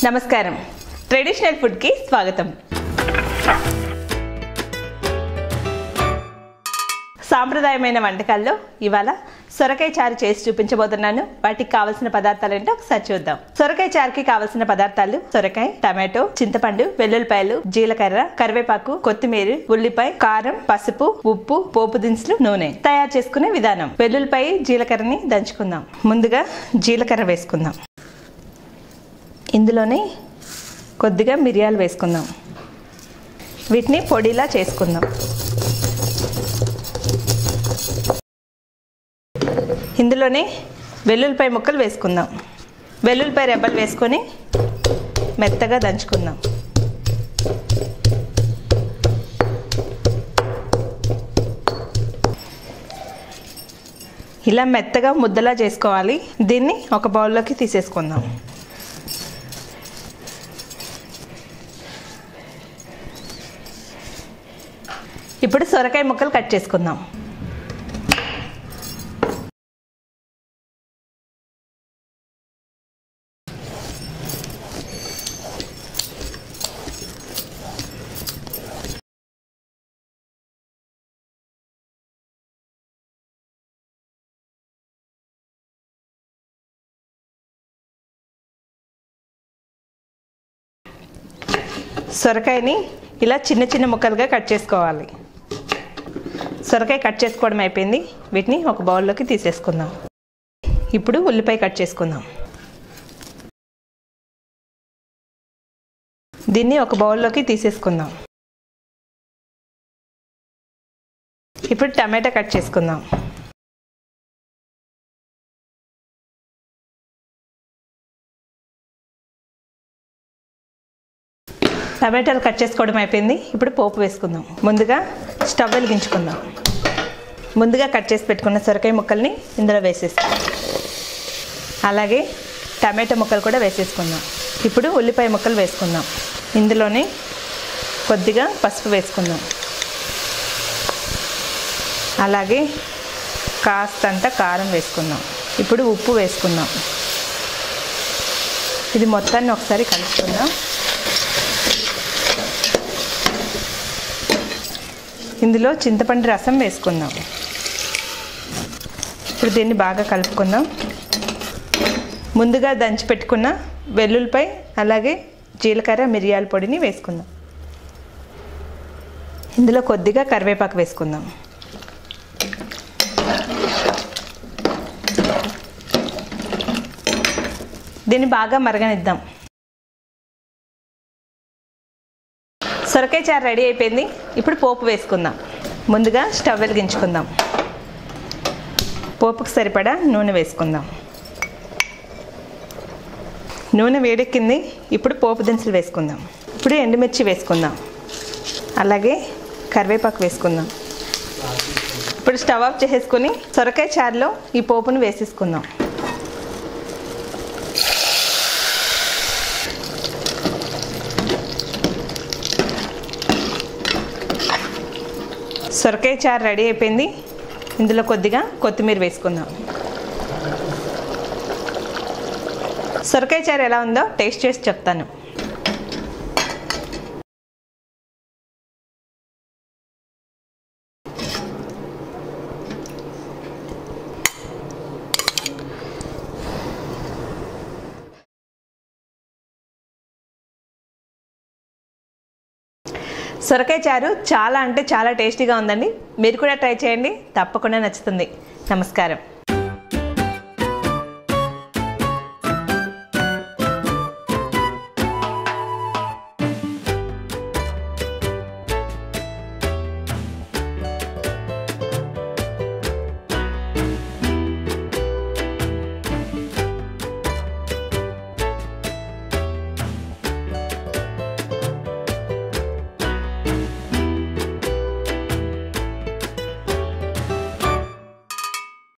నమస్కారం. Traditional food కి స్వాగతం. సాంప్రదాయమైన వంటకాల్లో ఇవాళ సొరకాయ చారు చేసి చూపించబోతున్నాను. వాటికి కావాల్సిన పదార్థాలు ఏంటో ఒకసారి చూద్దాం. సొరకాయ చారుకి కావాల్సిన పదార్థాలు: సొరకాయ, టమాటో, చింతపండు, వెల్లుల్లిపాయలు, జీలకర్ర, కరివేపాకు, కొత్తిమీర, ఉల్లిపాయ, కారం, పసుపు, ఉప్పు, పోపు దినుసులు, నూనె. తయారు చేసుకునే విధానం: వెల్లుల్లిపాయ, జీలకర్రని దంచుకుందాం. ముందుగా జీలకర్ర వేసుకుందాం. ఇందులోనే కొద్దిగా మిరియాలు వేసుకుందాం. వీటిని పొడిలా చేసుకుందాం. ఇందులోనే వెల్లుల్లిపాయ ముక్కలు వేసుకుందాం. వెల్లుల్లిపాయ రెబ్బలు వేసుకొని మెత్తగా దంచుకుందాం. ఇలా మెత్తగా ముద్దలా చేసుకోవాలి. దీన్ని ఒక బౌల్లోకి తీసేసుకుందాం. ఇప్పుడు సొరకాయ ముక్కలు కట్ చేసుకుందాం. సొరకాయని ఇలా చిన్న చిన్న ముక్కలుగా కట్ చేసుకోవాలి. సొరకాయ కట్ చేసుకోవడం అయిపోయింది. వీటిని ఒక బౌల్లోకి తీసేసుకుందాం. ఇప్పుడు ఉల్లిపాయ కట్ చేసుకుందాం. దీన్ని ఒక బౌల్లోకి తీసేసుకుందాం. ఇప్పుడు టమాటా కట్ చేసుకుందాం. టమాటాలు కట్ చేసుకోవడం అయిపోయింది. ఇప్పుడు పోపు వేసుకుందాం. ముందుగా స్టవ్ వెలిగించుకుందాం. ముందుగా కట్ చేసి పెట్టుకున్న సొరకాయ ముక్కల్ని ఇందులో వేసేసుకుందాం. అలాగే టమాటా ముక్కలు కూడా వేసేసుకుందాం. ఇప్పుడు ఉల్లిపాయ ముక్కలు వేసుకుందాం. ఇందులోనే కొద్దిగా పసుపు వేసుకుందాం. అలాగే కాస్తంత కారం వేసుకుందాం. ఇప్పుడు ఉప్పు వేసుకుందాం. ఇది మొత్తాన్ని ఒకసారి కలుపుకుందాం. ఇందులో చింతపండు రసం వేసుకుందాం. ఇప్పుడు దీన్ని బాగా కలుపుకుందాం. ముందుగా దంచి పెట్టుకున్న వెల్లుల్లిపాయ, అలాగే జీలకర్ర, మిరియాల పొడిని వేసుకుందాం. ఇందులో కొద్దిగా కరివేపాకు వేసుకుందాం. దీన్ని బాగా మరగనిద్దాం. సొరకాయ చారు రెడీ అయిపోయింది. ఇప్పుడు పోపు వేసుకుందాం. ముందుగా స్టవ్ వెలిగించుకుందాం. పోపుకు సరిపడా నూనె వేసుకుందాం. నూనె వేడెక్కింది. ఇప్పుడు పోపు దినుసులు వేసుకుందాం. ఇప్పుడు ఎండుమిర్చి వేసుకుందాం. అలాగే కరివేపాకు వేసుకుందాం. ఇప్పుడు స్టవ్ ఆఫ్ చేసేసుకొని సొరకాయ చారులో ఈ పోపును వేసేసుకుందాం. సొరకాయ చారు రెడీ అయిపోయింది. ఇందులో కొద్దిగా కొత్తిమీర వేసుకుందాం. సొరకాయ చారు ఎలా ఉందో టేస్ట్ చేసి చెప్తాను. సొరకాయ చారు చాలా అంటే చాలా టేస్టీగా ఉందండి. మీరు కూడా ట్రై చేయండి, తప్పకుండా నచ్చుతుంది. నమస్కారం.